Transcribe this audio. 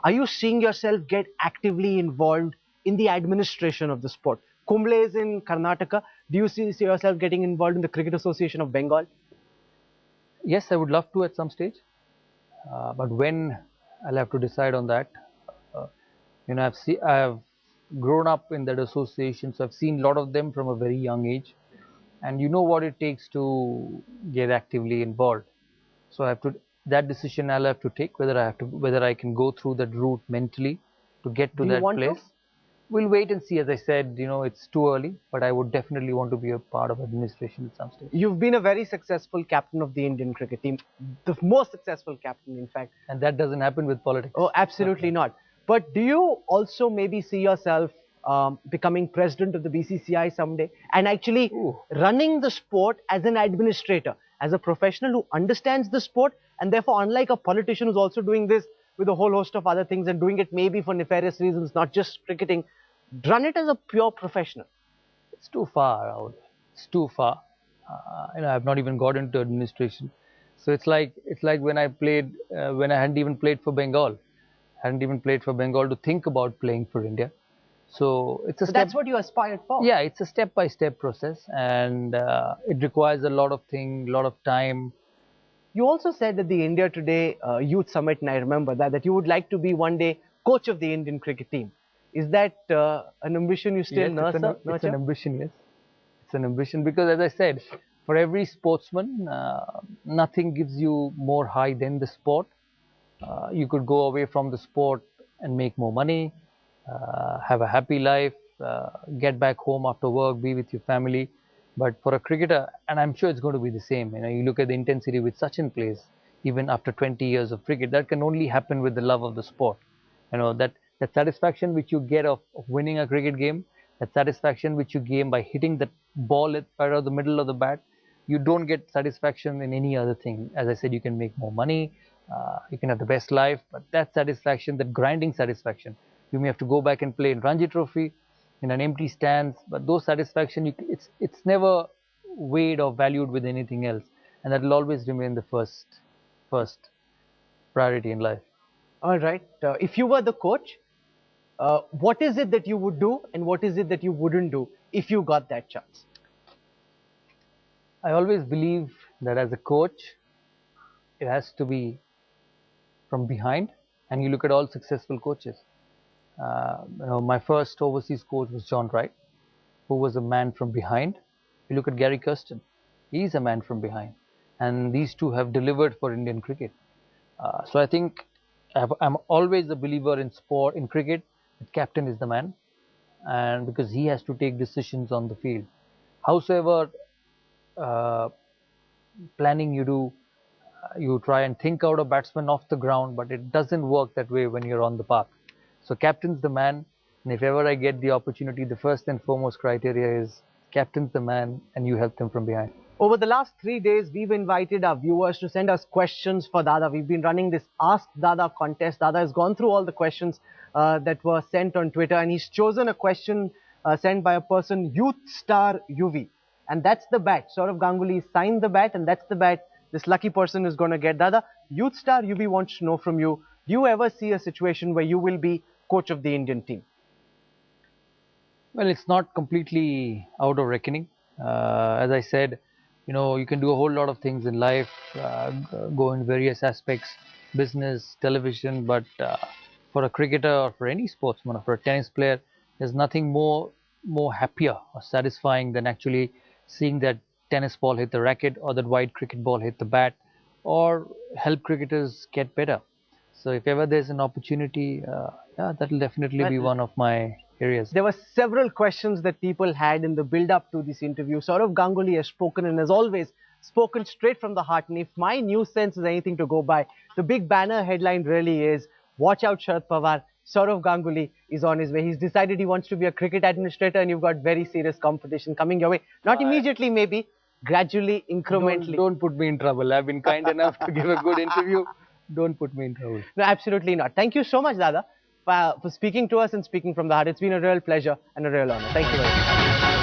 Are you seeing yourself get actively involved in the administration of the sport? Kumble is in Karnataka. Do you see yourself getting involved in the Cricket Association of Bengal? Yes, I would love to at some stage, but when, I'll have to decide on that. Uh, I have grown up in that association, so I've seen a lot of them from a very young age, and you know what it takes to get actively involved. So I have to that decision I'll have to take whether I can go through that route mentally to get to Do you that want to? place. We'll wait and see. As I said, it's too early, but I would definitely want to be a part of administration at some stage. You've been a very successful captain of the Indian cricket team, the most successful captain, in fact. And that doesn't happen with politics. Oh, absolutely not. But do you also maybe see yourself becoming president of the BCCI someday and actually running the sport as an administrator, as a professional who understands the sport, and therefore, unlike a politician who's also doing this with a whole host of other things and doing it maybe for nefarious reasons, not just cricketing, run it as a pure professional? It's too far out. It's too far. I've not even got into administration. So it's like when I played when I hadn't even played for Bengal. Hadn't even played for Bengal to think about playing for India. So it's a step. That's what you aspired for. Yeah, it's a step-by-step process, and it requires a lot of things, a lot of time. You also said at the India Today Youth Summit, and I remember that you would like to be one day coach of the Indian cricket team. Is that an ambition you still nurture? It's an ambition, yes. It's an ambition because, as I said, for every sportsman, nothing gives you more high than the sport. You could go away from the sport and make more money, have a happy life, get back home after work, be with your family. But for a cricketer, and I'm sure it's going to be the same, you look at the intensity which Sachin plays, even after 20 years of cricket, that can only happen with the love of the sport. That satisfaction which you get of winning a cricket game, that satisfaction which you gain by hitting the ball right out of the middle of the bat, you don't get satisfaction in any other thing. As I said, you can make more money, you can have the best life, but that satisfaction, that grinding satisfaction, you may have to go back and play in Ranji Trophy in an empty stands, but those satisfaction, it's never weighed or valued with anything else, and that will always remain the first priority in life. All right. If you were the coach, what is it that you would do and what is it that you wouldn't do if you got that chance? I always believe that as a coach, it has to be from behind, and you look at all successful coaches. My first overseas coach was John Wright, who was a man from behind. You look at Gary Kirsten, he's a man from behind, and these two have delivered for Indian cricket. So I think I'm always a believer in sport, in cricket, the captain is the man, and because he has to take decisions on the field. Howsoever planning you do, you try and think out a batsman off the ground, but it doesn't work that way when you're on the park. So captain's the man, and if ever I get the opportunity, the first and foremost criteria is captain's the man and you help them from behind. Over the last 3 days, we've invited our viewers to send us questions for Dada. We've been running this Ask Dada contest. Dada has gone through all the questions that were sent on Twitter, and he's chosen a question sent by a person, Youth Star UV. And that's the bat. Sourav Ganguly signed the bat, and that's the bat this lucky person is going to get. Dada, Youth Star UV wants to know from you, do you ever see a situation where you will be coach of the Indian team? Well, it's not completely out of reckoning. As I said, you can do a whole lot of things in life, go in various aspects, business, television, but for a cricketer or for any sportsman or for a tennis player, there's nothing more happier or satisfying than actually seeing that tennis ball hit the racket or that white cricket ball hit the bat or help cricketers get better. So if ever there's an opportunity, that will definitely be one of my areas. There were several questions that people had in the build-up to this interview. Sourav Ganguly has spoken, and as always, spoken straight from the heart. And if my news sense is anything to go by, the big banner headline really is, watch out Sharad Pawar, Sourav Ganguly is on his way. He's decided he wants to be a cricket administrator, and you've got very serious competition coming your way. Not immediately maybe, gradually, incrementally. Don't put me in trouble. I've been kind enough to give a good interview. Don't put me in trouble. No, absolutely not. Thank you so much, Dada, for speaking to us and speaking from the heart. It's been a real pleasure and a real honor. Thank you very much.